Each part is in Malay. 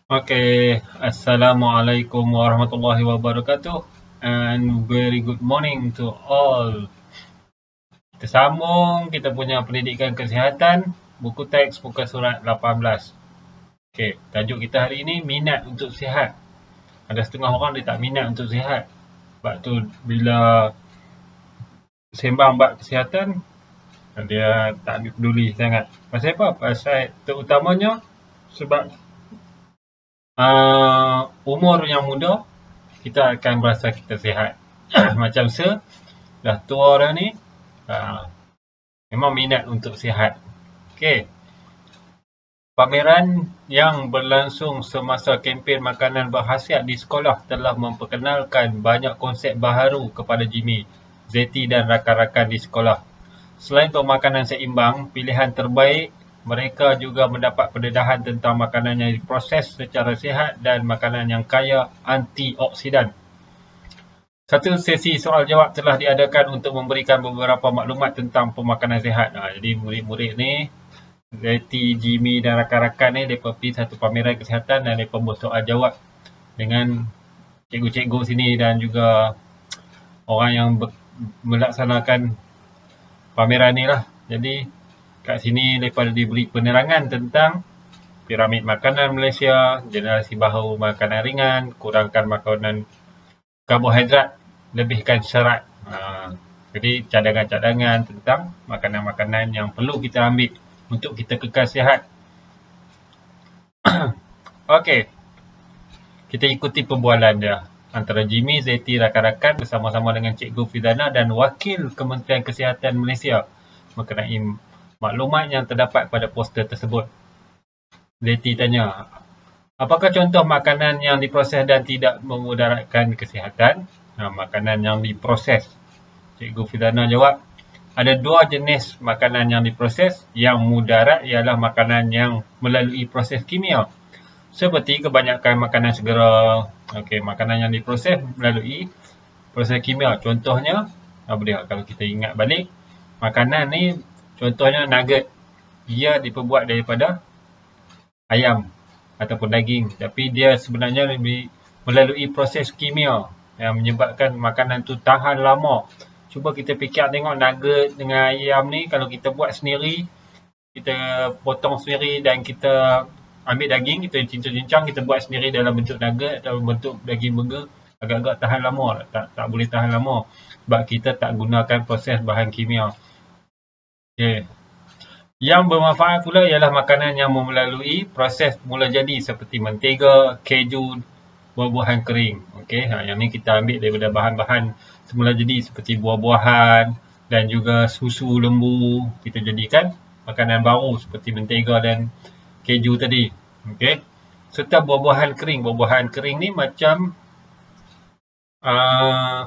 Okay, Assalamualaikum warahmatullahi wabarakatuh and very good morning to all. Kita sambung kita punya pendidikan kesihatan, buku teks muka surat 18. Okay, tajuk kita hari ini minat untuk sihat. Ada setengah orang dia tak minat untuk sihat. Sebab tu bila sembang bab kesihatan, dia tak peduli sangat. Pasal apa? Pasal terutamanya sebab umur yang muda kita akan berasa kita sihat. Macam dah tua dah ni, memang minat untuk sihat. Okey. Pameran yang berlangsung semasa kempen makanan berkhasiat di sekolah telah memperkenalkan banyak konsep baharu kepada Jimmy, Zeti dan rakan-rakan di sekolah. Selain pemakanan seimbang, pilihan terbaik, mereka juga mendapat pendedahan tentang makanan yang diproses secara sihat dan makanan yang kaya antioksidan. Satu sesi soal jawab telah diadakan untuk memberikan beberapa maklumat tentang pemakanan sihat. Jadi murid-murid ni, Zeti, Jimmy dan rakan-rakan ni, mereka pergi satu pameran kesihatan dan mereka buat soal jawab dengan cikgu-cikgu sini dan juga orang yang melaksanakan pameran ni lah. Jadi kat sini mereka diberi penerangan tentang piramid makanan Malaysia, generasi baharu makanan ringan, kurangkan makanan karbohidrat, lebihkan serat. Jadi cadangan-cadangan tentang makanan-makanan yang perlu kita ambil untuk kita kekal sihat. Okey, kita ikuti perbualan dia antara Jimmy, Zeti, rakan-rakan bersama-sama dengan Cikgu Fidana dan Wakil Kementerian Kesihatan Malaysia mengenai maklumat yang terdapat pada poster tersebut. Zeti tanya, apakah contoh makanan yang diproses dan tidak memudaratkan kesihatan? Makanan yang diproses. Cikgu Fidana jawab, ada dua jenis makanan yang diproses. Yang mudarat ialah makanan yang melalui proses kimia. Seperti kebanyakan makanan segera. Okey, makanan yang diproses melalui proses kimia. Contohnya, apa dia? Kalau kita ingat balik, makanan ni contohnya nugget. Dia diperbuat daripada ayam ataupun daging. Tapi dia sebenarnya lebih melalui proses kimia yang menyebabkan makanan tu tahan lama. Cuba kita fikir tengok nugget dengan ayam ni, kalau kita buat sendiri, kita potong sendiri dan kita ambil daging, kita cincang-cincang, kita buat sendiri dalam bentuk nugget atau bentuk daging burger, agak-agak tahan lama. Tak boleh tahan lama sebab kita tak gunakan proses bahan kimia. Okay. Yang bermanfaat pula ialah makanan yang melalui proses mula jadi seperti mentega, keju, buah-buahan kering. Okey, yang ni kita ambil daripada bahan-bahan semula jadi seperti buah-buahan dan juga susu lembu. Kita jadikan makanan baru seperti mentega dan keju tadi. Okey. Serta buah-buahan kering. Buah-buahan kering ni macam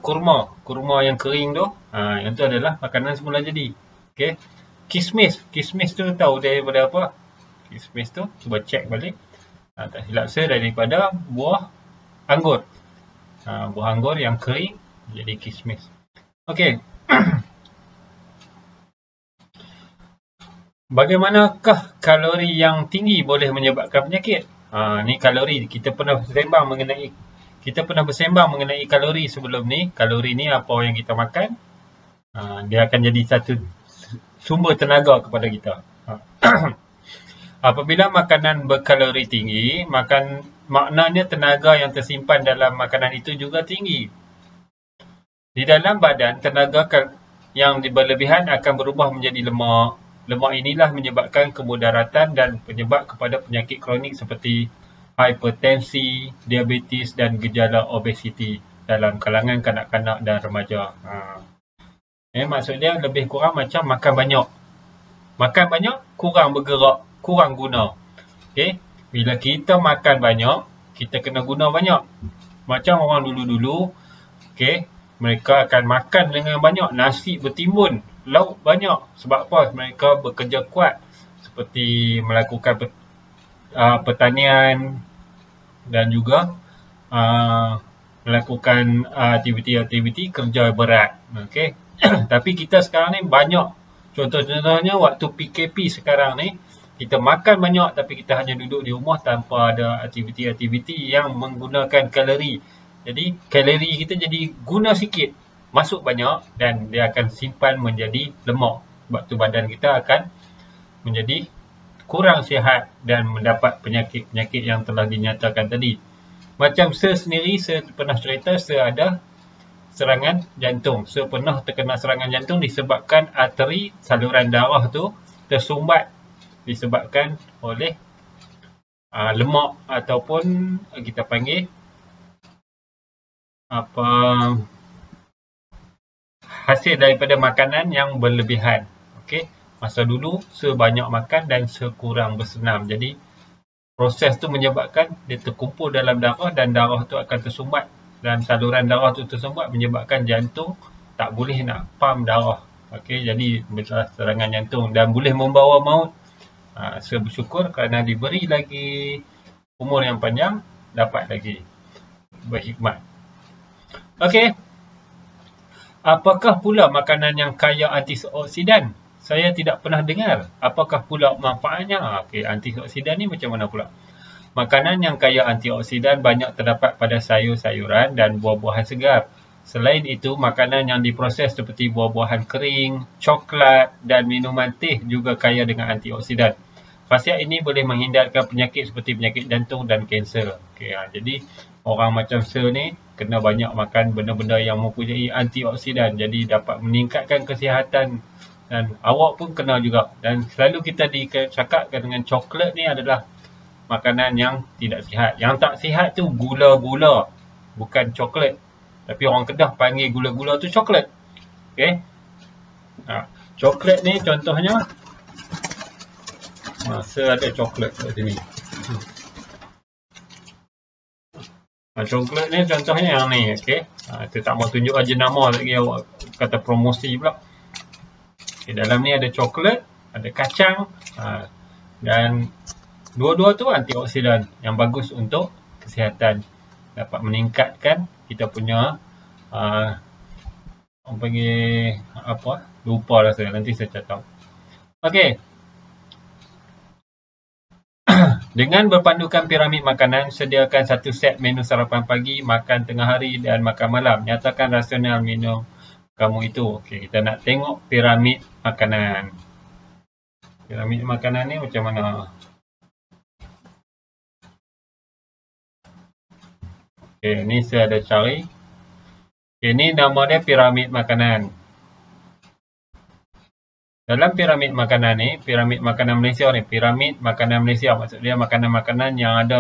kurma. Kurma yang kering tu, yang tu adalah makanan semula jadi. Okey. Kismis. Kismis tu tahu daripada apa? Kismis tu, cuba cek balik. Tak silap saya daripada buah anggur. Buah anggur yang kering jadi kismis. Okey. Bagaimanakah kalori yang tinggi boleh menyebabkan penyakit? Ni kalori. Kita pernah bersembang mengenai kalori sebelum ni. Kalori ni apa yang kita makan. Dia akan jadi satu sumber tenaga kepada kita. Apabila makanan berkalori tinggi, maknanya tenaga yang tersimpan dalam makanan itu juga tinggi. Di dalam badan, tenaga yang berlebihan akan berubah menjadi lemak. Lemak inilah menyebabkan kemudaratan dan penyebab kepada penyakit kronik seperti hipertensi, diabetes dan gejala obesiti dalam kalangan kanak-kanak dan remaja. Maksud dia lebih kurang macam makan banyak. Makan banyak, kurang bergerak, kurang guna. Okay? Bila kita makan banyak, kita kena guna banyak. Macam orang dulu-dulu, okay, mereka akan makan dengan banyak. Nasi bertimbun, lauk banyak. Sebab apa? Mereka bekerja kuat. Seperti melakukan pertanian dan juga melakukan aktiviti-aktiviti kerja berat. Okay? Tapi kita sekarang ni banyak. Contohnya waktu PKP sekarang ni, kita makan banyak tapi kita hanya duduk di rumah tanpa ada aktiviti-aktiviti yang menggunakan kalori. Jadi kalori kita jadi guna sikit, masuk banyak dan dia akan simpan menjadi lemak. Sebab tu badan kita akan menjadi kurang sihat dan mendapat penyakit-penyakit yang telah dinyatakan tadi. Macam Sir sendiri, Sir pernah cerita Sir ada serangan jantung. Sir pernah terkena serangan jantung disebabkan arteri saluran darah tu tersumbat disebabkan oleh lemak ataupun kita panggil hasil daripada makanan yang berlebihan. Okey, masa dulu sebanyak makan dan sekurang bersenam. Jadi proses tu menyebabkan dia terkumpul dalam darah dan darah tu akan tersumbat dan saluran darah tu tersumbat menyebabkan jantung tak boleh nak pump darah. Okey, jadi serangan jantung dan boleh membawa maut. Saya bersyukur kerana diberi lagi umur yang panjang, dapat lagi berhikmat. Okey. Apakah pula makanan yang kaya antioksidan? Saya tidak pernah dengar. Apakah pula manfaatnya? Okey, antioksidan ni macam mana pula? Makanan yang kaya antioksidan banyak terdapat pada sayur-sayuran dan buah-buahan segar. Selain itu, makanan yang diproses seperti buah-buahan kering, coklat dan minuman teh juga kaya dengan antioksidan. Khasiat ini boleh menghindarkan penyakit seperti penyakit jantung dan kanser. Okay, jadi orang macam Sir ni kena banyak makan benda-benda yang mempunyai antioksidan. Jadi dapat meningkatkan kesihatan dan awak pun kena juga. Dan selalu kita dicakapkan dengan coklat ni adalah makanan yang tidak sihat. Yang tak sihat tu gula-gula, bukan coklat. Tapi orang Kedah panggil gula-gula tu coklat. Okay. Coklat ni contohnya Sir ada coklat kat sini. Coklat ni contohnya yang ni, okey. Saya tak mau tunjuk aja nama lagi, awak kata promosi pula. Okay, dalam ni ada coklat, ada kacang dan dua-dua tu antioksidan yang bagus untuk kesihatan. Dapat meningkatkan kita punya orang panggil apa? Lupa lah saya, nanti saya catat. Okey. Dengan berpandukan piramid makanan, sediakan satu set menu sarapan pagi, makan tengah hari dan makan malam. Nyatakan rasional menu kamu itu. Okey, kita nak tengok piramid makanan. Piramid makanan ni macam mana? Okey, ni saya ada cari. Okey, ni nama dia piramid makanan. Dalam piramid makanan ni, piramid makanan Malaysia ni, piramid makanan Malaysia, maksud dia makanan-makanan yang ada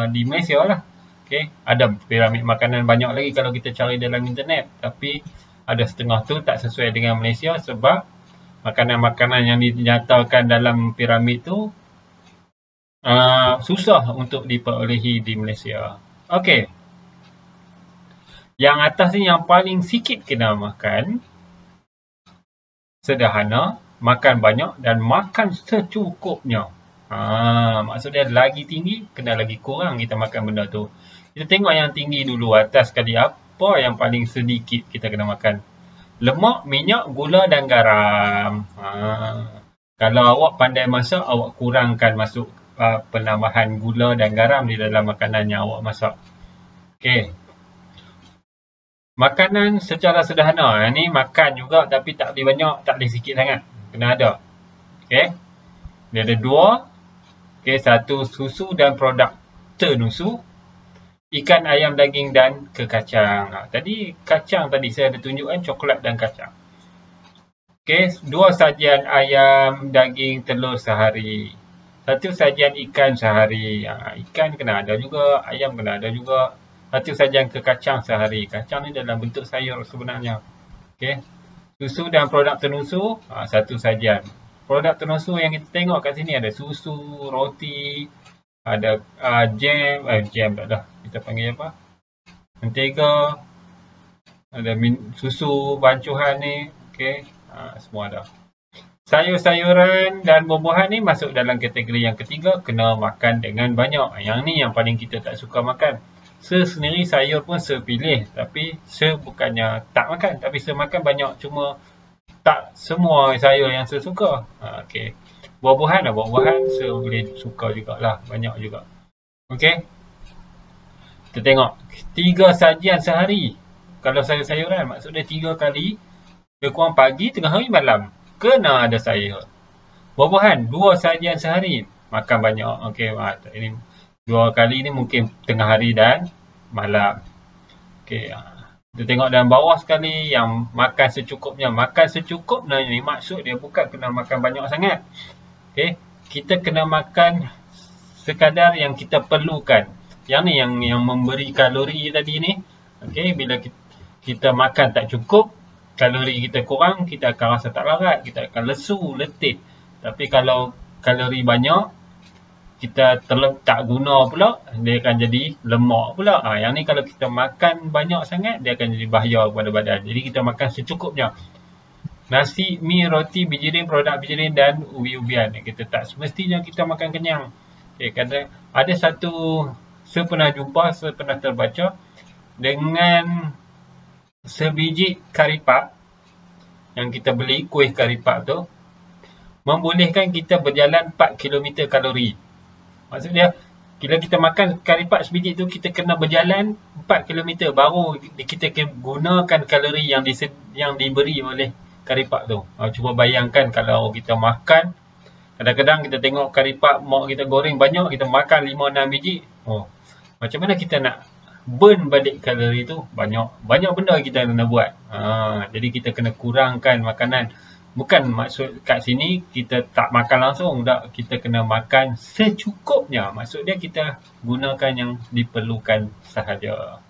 di Malaysia lah. Okay, ada piramid makanan banyak lagi kalau kita cari dalam internet. Tapi ada setengah tu tak sesuai dengan Malaysia sebab makanan-makanan yang dinyatakan dalam piramid tu susah untuk diperolehi di Malaysia. Okay. Yang atas ni yang paling sikit kena makan. Sederhana, makan banyak dan makan secukupnya. Maksudnya lagi tinggi, kena lagi kurang kita makan benda tu. Kita tengok yang tinggi dulu, atas sekali apa yang paling sedikit kita kena makan. Lemak, minyak, gula dan garam. Kalau awak pandai masak, awak kurangkan masuk penambahan gula dan garam di dalam makanan yang awak masak. Okey. Makanan secara sederhana. Ini makan juga tapi tak boleh banyak, tak boleh sikit sangat. Kena ada. Okey. Dia ada dua. Okey, satu susu dan produk ternusu. Ikan, ayam, daging dan kekacang. Tadi kacang tadi saya ada tunjukkan coklat dan kacang. Okey, 2 sajian ayam, daging, telur sehari. 1 sajian ikan sehari. Ikan kena ada juga, ayam kena ada juga. 1 sajian kekacang sehari. Kacang ni dalam bentuk sayur sebenarnya. Okey. Susu dan produk ternusu, 1 sajian. Produk ternusu yang kita tengok kat sini ada susu, roti, ada jam, jam tak ada. Kita panggil apa? Mentega. Ada susu bancuhan ni. Okey. Semua ada. Sayur-sayuran dan buah-buahan ni masuk dalam kategori yang ketiga, kena makan dengan banyak. Yang ni yang paling kita tak suka makan. Saya sendiri sayur pun saya pilih, tapi saya bukannya tak makan, tapi saya makan banyak, cuma tak semua sayur yang saya suka. Okey. Buah-buahan lah, buah-buahan saya boleh suka jugalah, banyak juga. Okey. Kita tengok 3 sajian sehari. Kalau sayur-sayuran maksudnya 3 kali, lebih kurang pagi, tengah hari, malam. Kena ada sayur. Buah-buahan 2 sajian sehari. Makan banyak. Okey, ini 2 kali ni mungkin tengah hari dan malam. Okey. Kita tengok dalam bawah sekali yang makan secukupnya. Makan secukupnya ni maksud dia bukan kena makan banyak sangat. Okey, kita kena makan sekadar yang kita perlukan. Yang ni yang memberi kalori tadi ni. Okey, bila kita makan tak cukup, kalori kita kurang, kita akan rasa tak larat, kita akan lesu, letih. Tapi kalau kalori banyak, kita tak guna pula, dia akan jadi lemak pula. Yang ni kalau kita makan banyak sangat, dia akan jadi bahaya kepada badan. Jadi kita makan secukupnya. Nasi, mi, roti, bijirin, produk bijirin dan ubi-ubian. Kita tak semestinya kita makan kenyang. Okay, kadang ada satu, saya pernah jumpa, saya pernah terbaca, dengan sebiji karipak yang kita beli, kuih karipak tu, membolehkan kita berjalan 4 km kalori. Maksudnya, bila kita makan karipak sebiji tu, kita kena berjalan 4 km baru kita gunakan kalori yang diberi oleh karipak tu. Cuba bayangkan kalau kita makan, kadang-kadang kita tengok karipak mak kita goreng banyak, kita makan 5-6 biji. Macam mana kita nak burn balik kalori tu? Banyak benda kita kena buat. Jadi kita kena kurangkan makanan. Bukan maksud kat sini kita tak makan langsung, tak. Kita kena makan secukupnya. Maksud dia kita gunakan yang diperlukan sahaja.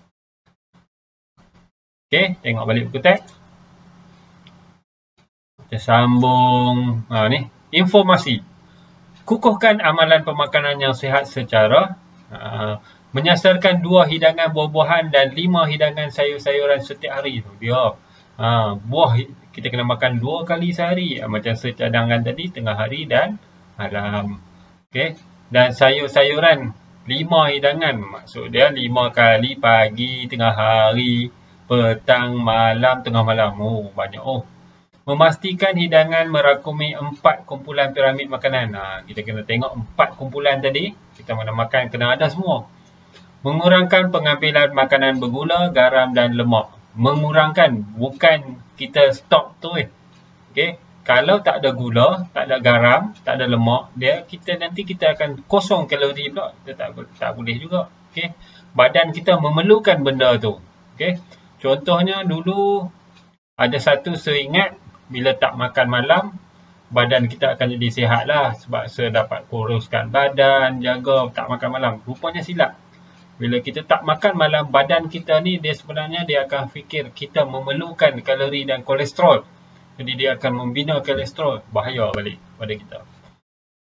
Okey, tengok balik buku teks. Kita sambung. Ni, informasi. Kukuhkan amalan pemakanan yang sihat secara menyasarkan 2 hidangan buah-buahan dan 5 hidangan sayur-sayuran setiap hari. Dia buah kita kena makan 2 kali sehari, macam secadangan tadi, tengah hari dan malam. Okey, dan sayur-sayuran 5 hidangan, maksud dia 5 kali, pagi, tengah hari, petang, malam, tengah malam. Banyak. Memastikan hidangan merakumi 4 kumpulan piramid makanan. Kita kena tengok 4 kumpulan tadi, kita mana makan kena ada semua. Mengurangkan pengambilan makanan bergula, garam dan lemak. Mengurangkan, bukan kita stop tu. Okey, kalau tak ada gula, tak ada garam, tak ada lemak, nanti kita akan kosong kalori pula. Kita tak boleh juga. Okey, badan kita memerlukan benda tu. Okey, contohnya dulu ada satu saya ingat, bila tak makan malam, badan kita akan jadi sihat lah, sebab saya dapat kuruskan badan, jaga tak makan malam. Rupanya silap. Bila kita tak makan malam, badan kita ni dia sebenarnya dia akan fikir kita memerlukan kalori dan kolesterol. Jadi dia akan membina kolesterol. Bahaya balik pada kita.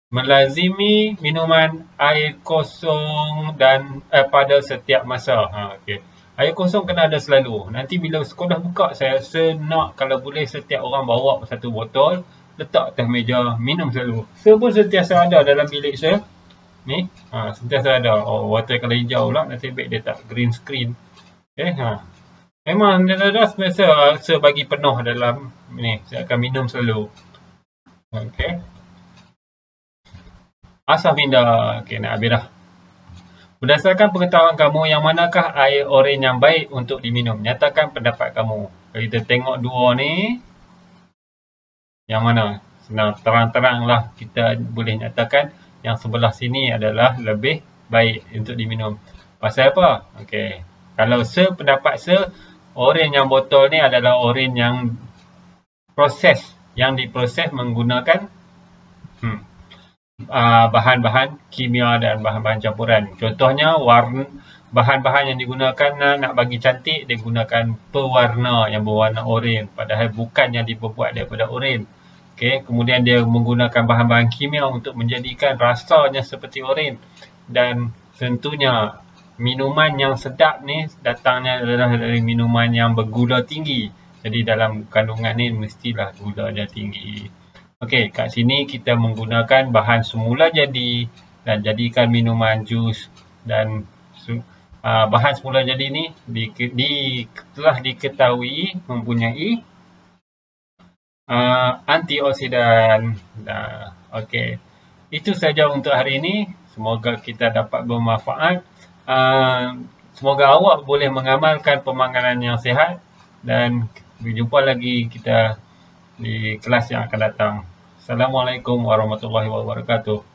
Melazimi minuman air kosong dan pada setiap masa. Okay. Air kosong kena ada selalu. Nanti bila sekolah buka, saya nak kalau boleh setiap orang bawa satu botol, letak atas meja, minum selalu. Saya pun sentiasa ada dalam bilik saya. Ni, sentiasa ada. Water kalau hijau pula, nasib baik dia tak green screen. Okay, memang dia ada semasa saya bagi penuh dalam ni, saya akan minum selalu. Okay. Asal minda. Okay, nak habis dah. Berdasarkan pengetahuan kamu, yang manakah air oren yang baik untuk diminum? Nyatakan pendapat kamu. Kalau kita tengok dua ni, yang mana? Senang terang-terang lah kita boleh nyatakan yang sebelah sini adalah lebih baik untuk diminum. Pasal apa? Okey. Kalau pendapat oren yang botol ni adalah oren yang diproses menggunakan bahan-bahan kimia dan bahan-bahan campuran. Contohnya bahan-bahan yang digunakan nak bagi cantik, dia gunakan pewarna yang berwarna oren, padahal bukan yang dibuat daripada oren. Okay, kemudian dia menggunakan bahan-bahan kimia untuk menjadikan rasanya seperti oren. Dan tentunya minuman yang sedap ni datangnya adalah dari minuman yang bergula tinggi. Jadi dalam kandungan ni mestilah gulanya tinggi. Okey, kat sini kita menggunakan bahan semula jadi dan jadikan minuman jus. Dan bahan semula jadi ni telah diketahui mempunyai antioksidan. Okey. Itu saja untuk hari ini. Semoga kita dapat bermanfaat. Semoga awak boleh mengamalkan pemakanan yang sihat dan berjumpa lagi kita di kelas yang akan datang. Assalamualaikum warahmatullahi wabarakatuh.